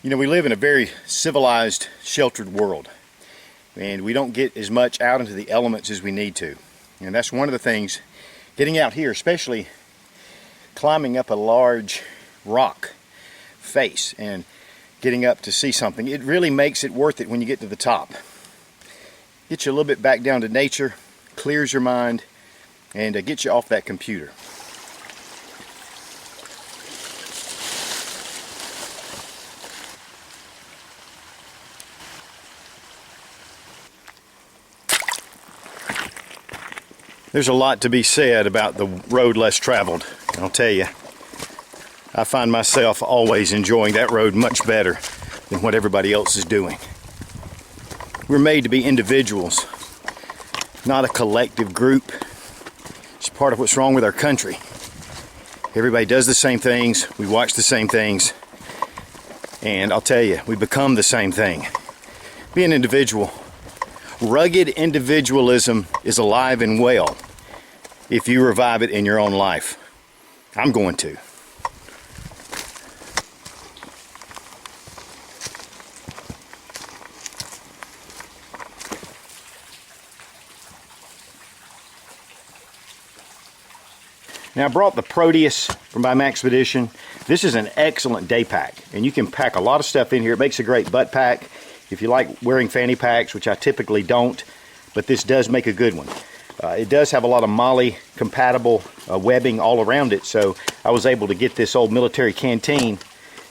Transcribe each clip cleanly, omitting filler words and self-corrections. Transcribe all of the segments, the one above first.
You know, we live in a very civilized, sheltered world, and we don't get as much out into the elements as we need to. And that's one of the things, getting out here, especially climbing up a large rock face and getting up to see something, it really makes it worth it when you get to the top. Gets you a little bit back down to nature, clears your mind, and gets you off that computer. There's a lot to be said about the road less traveled. I'll tell you, I find myself always enjoying that road much better than what everybody else is doing. We're made to be individuals, not a collective group. It's part of what's wrong with our country. Everybody does the same things, we watch the same things, and I'll tell you, we become the same thing. Be an individual. Rugged individualism is alive and well if you revive it in your own life. I'm going to. Now I brought the Proteus from by Maxpedition. This is an excellent day pack, and you can pack a lot of stuff in here. It makes a great butt pack. If you like wearing fanny packs, which I typically don't, but this does make a good one. It does have a lot of MOLLE compatible webbing all around it, so I was able to get this old military canteen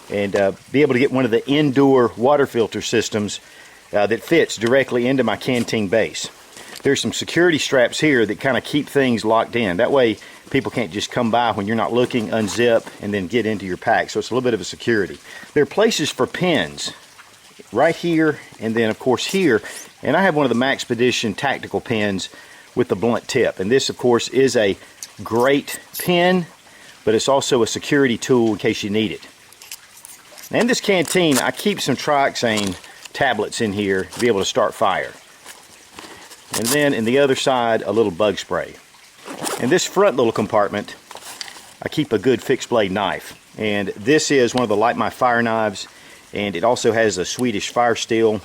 and be able to get one of the indoor water filter systems that fits directly into my canteen base. There's some security straps here that kind of keep things locked in. That way people can't just come by when you're not looking, unzip, and then get into your pack. So it's a little bit of a security. There are places for pins right here, and then of course here, and I have one of the Maxpedition tactical pins with the blunt tip, and this of course is a great pin, but it's also a security tool in case you need it. And in this canteen I keep some trioxane tablets in here to be able to start fire, and then in the other side a little bug spray. In this front little compartment I keep a good fixed blade knife, and this is one of the Light My Fire knives. And it also has a Swedish fire steel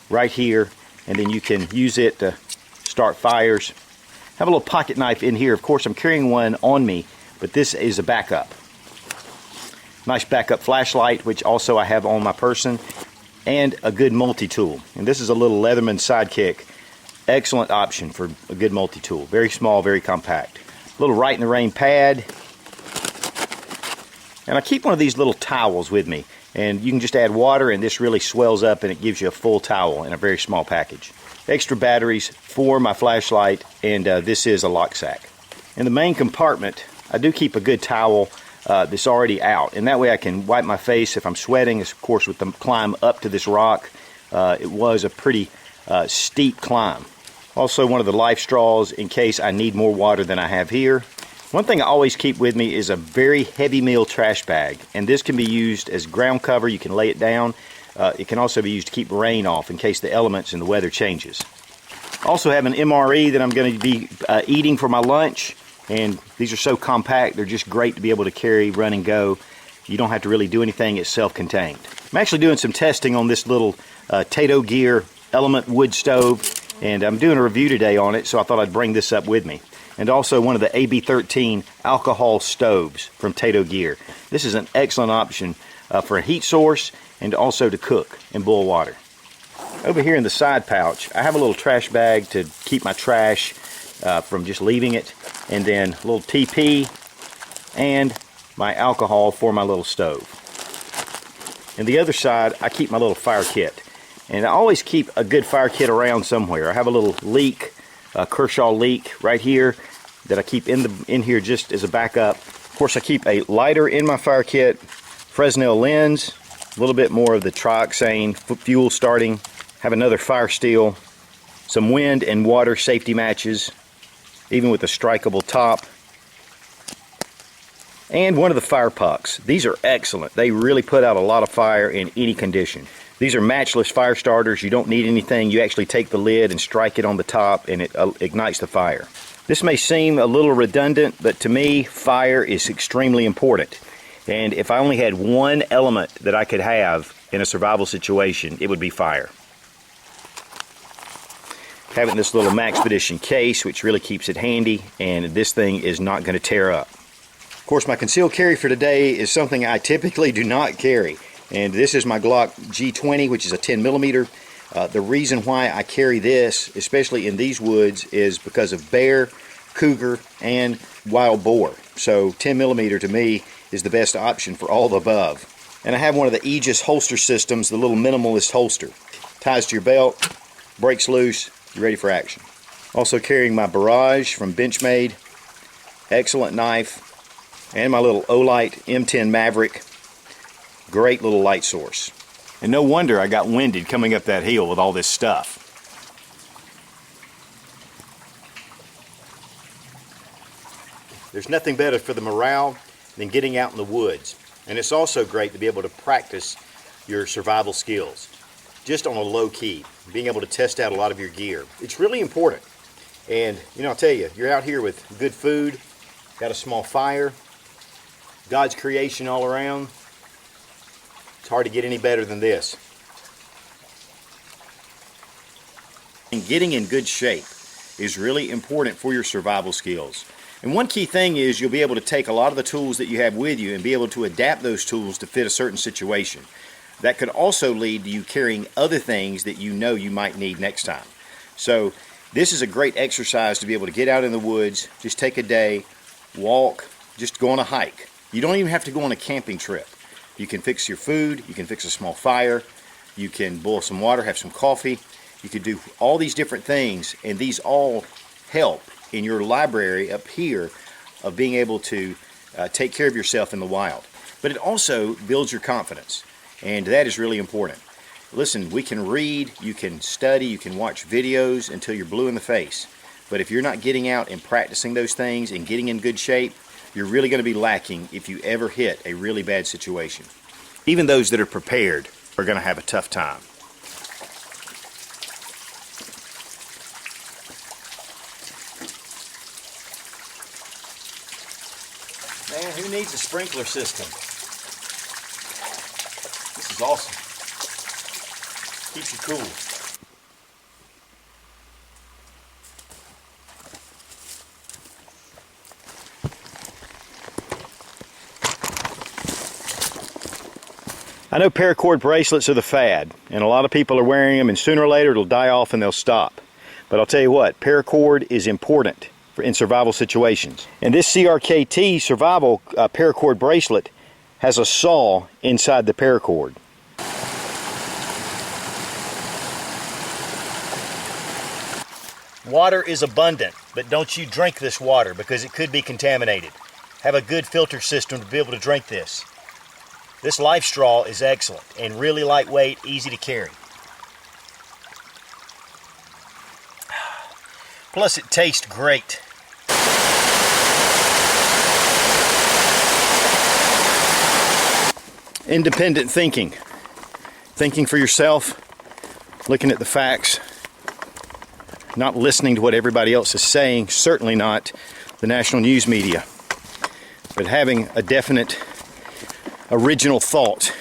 right here, and then you can use it to start fires. Have a little pocket knife in here. Of course, I'm carrying one on me, but this is a backup. Nice backup flashlight, which also I have on my person, and a good multi-tool. And this is a little Leatherman Sidekick. Excellent option for a good multi-tool. Very small, very compact. A little Right in the Rain pad. And I keep one of these little towels with me. And you can just add water, and this really swells up and it gives you a full towel in a very small package. Extra batteries for my flashlight, and this is a lock sack. In the main compartment, I do keep a good towel that's already out, and that way I can wipe my face if I'm sweating. Of course, with the climb up to this rock, it was a pretty steep climb. Also, one of the life straws in case I need more water than I have here. One thing I always keep with me is a very heavy meal trash bag, and this can be used as ground cover. You can lay it down. It can also be used to keep rain off in case the elements and the weather changes. Also have an MRE that I'm going to be eating for my lunch, and these are so compact, they're just great to be able to carry, run and go. You don't have to really do anything, it's self-contained. I'm actually doing some testing on this little Tato Gear Element wood stove, and I'm doing a review today on it, so I thought I'd bring this up with me. And also one of the AB13 alcohol stoves from Tato Gear. This is an excellent option for a heat source and also to cook and boil water. Over here in the side pouch, I have a little trash bag to keep my trash from just leaving it, and then a little TP and my alcohol for my little stove. And the other side, I keep my little fire kit. And I always keep a good fire kit around somewhere. I have a little leak, a Kershaw leak right here that I keep in here just as a backup. Of course, I keep a lighter in my fire kit, Fresnel lens, a little bit more of the trioxane fuel starting, have another fire steel, some wind and water safety matches, even with a strikeable top, and one of the fire pucks. These are excellent. They really put out a lot of fire in any condition. These are matchless fire starters. You don't need anything. You actually take the lid and strike it on the top, and it ignites the fire. This may seem a little redundant, but to me, fire is extremely important. And if I only had one element that I could have in a survival situation, it would be fire. Having this little Maxpedition case, which really keeps it handy, and this thing is not going to tear up. Of course, my concealed carry for today is something I typically do not carry. And this is my Glock G20, which is a 10mm. The reason why I carry this, especially in these woods, is because of bear, cougar, and wild boar. So 10mm to me is the best option for all the above. And I have one of the Aegis Holster systems, the little minimalist holster. Ties to your belt, breaks loose, you're ready for action. Also carrying my Barrage from Benchmade, excellent knife, and my little Olight M10 Maverick, great little light source. And no wonder I got winded coming up that hill with all this stuff. There's nothing better for the morale than getting out in the woods. And it's also great to be able to practice your survival skills, just on a low key, being able to test out a lot of your gear. It's really important. And, you know, I'll tell you, you're out here with good food, got a small fire, God's creation all around. It's hard to get any better than this. And getting in good shape is really important for your survival skills. And one key thing is you'll be able to take a lot of the tools that you have with you and be able to adapt those tools to fit a certain situation. That could also lead to you carrying other things that you know you might need next time. So this is a great exercise to be able to get out in the woods, just take a day, walk, just go on a hike. You don't even have to go on a camping trip. You can fix your food, you can fix a small fire, you can boil some water, have some coffee. You could do all these different things, and these all help in your library up here of being able to take care of yourself in the wild. But it also builds your confidence, and that is really important. Listen, we can read, you can study, you can watch videos until you're blue in the face. But if you're not getting out and practicing those things and getting in good shape, you're really going to be lacking if you ever hit a really bad situation. Even those that are prepared are going to have a tough time. Man, who needs a sprinkler system? This is awesome. Keeps you cool. I know paracord bracelets are the fad, and a lot of people are wearing them, and sooner or later it'll die off and they'll stop. But I'll tell you what, paracord is important in survival situations. And this CRKT survival paracord bracelet has a saw inside the paracord. Water is abundant, but don't you drink this water because it could be contaminated. Have a good filter system to be able to drink this. This Life Straw is excellent and really lightweight, easy to carry. Plus it tastes great. Independent thinking. Thinking for yourself, looking at the facts, not listening to what everybody else is saying, certainly not the national news media, but having a definite original thought.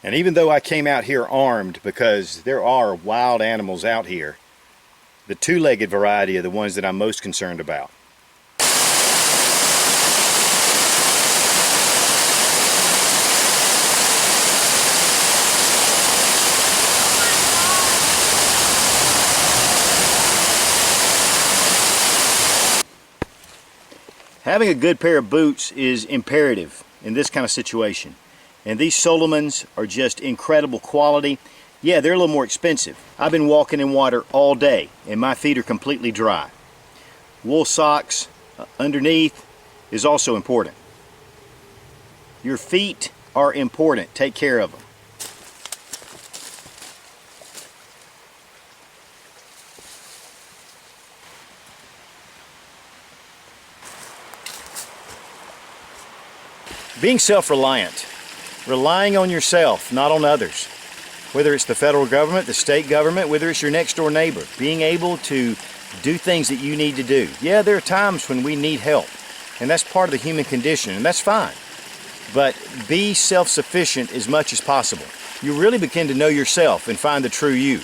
And even though I came out here armed, because there are wild animals out here, the two-legged variety are the ones that I'm most concerned about. Having a good pair of boots is imperative in this kind of situation. And these Solomons are just incredible quality. Yeah, they're a little more expensive. I've been walking in water all day and my feet are completely dry. Wool socks underneath is also important. Your feet are important. Take care of them. Being self-reliant, relying on yourself, not on others. Whether it's the federal government, the state government, whether it's your next door neighbor, being able to do things that you need to do. Yeah, there are times when we need help, and that's part of the human condition, and that's fine. But be self-sufficient as much as possible. You really begin to know yourself and find the true you.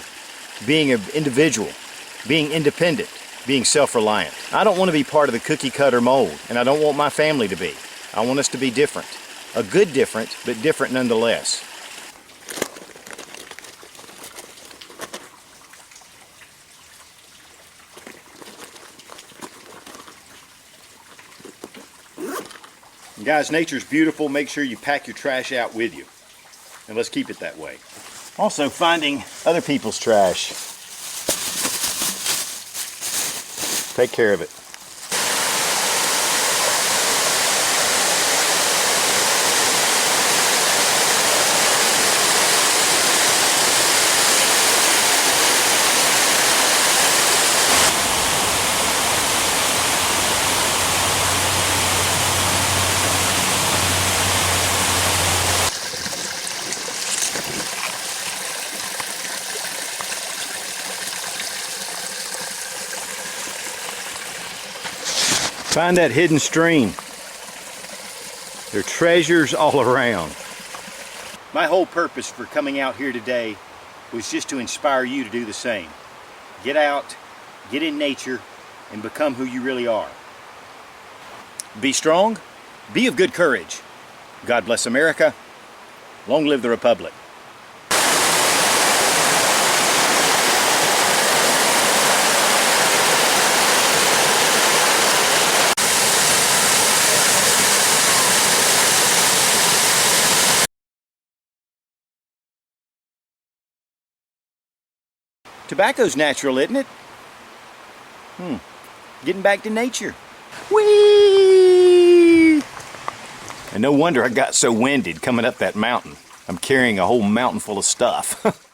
Being an individual, being independent, being self-reliant. I don't want to be part of the cookie cutter mold, and I don't want my family to be. I want us to be different. A good different, but different nonetheless. Guys, nature's beautiful. Make sure you pack your trash out with you. And let's keep it that way. Also, finding other people's trash. Take care of it. Find that hidden stream. There are treasures all around. My whole purpose for coming out here today was just to inspire you to do the same. Get out, get in nature, and become who you really are. Be strong, be of good courage. God bless America. Long live the Republic. Tobacco's natural, isn't it? Getting back to nature. Whee! And no wonder I got so winded coming up that mountain. I'm carrying a whole mountain full of stuff.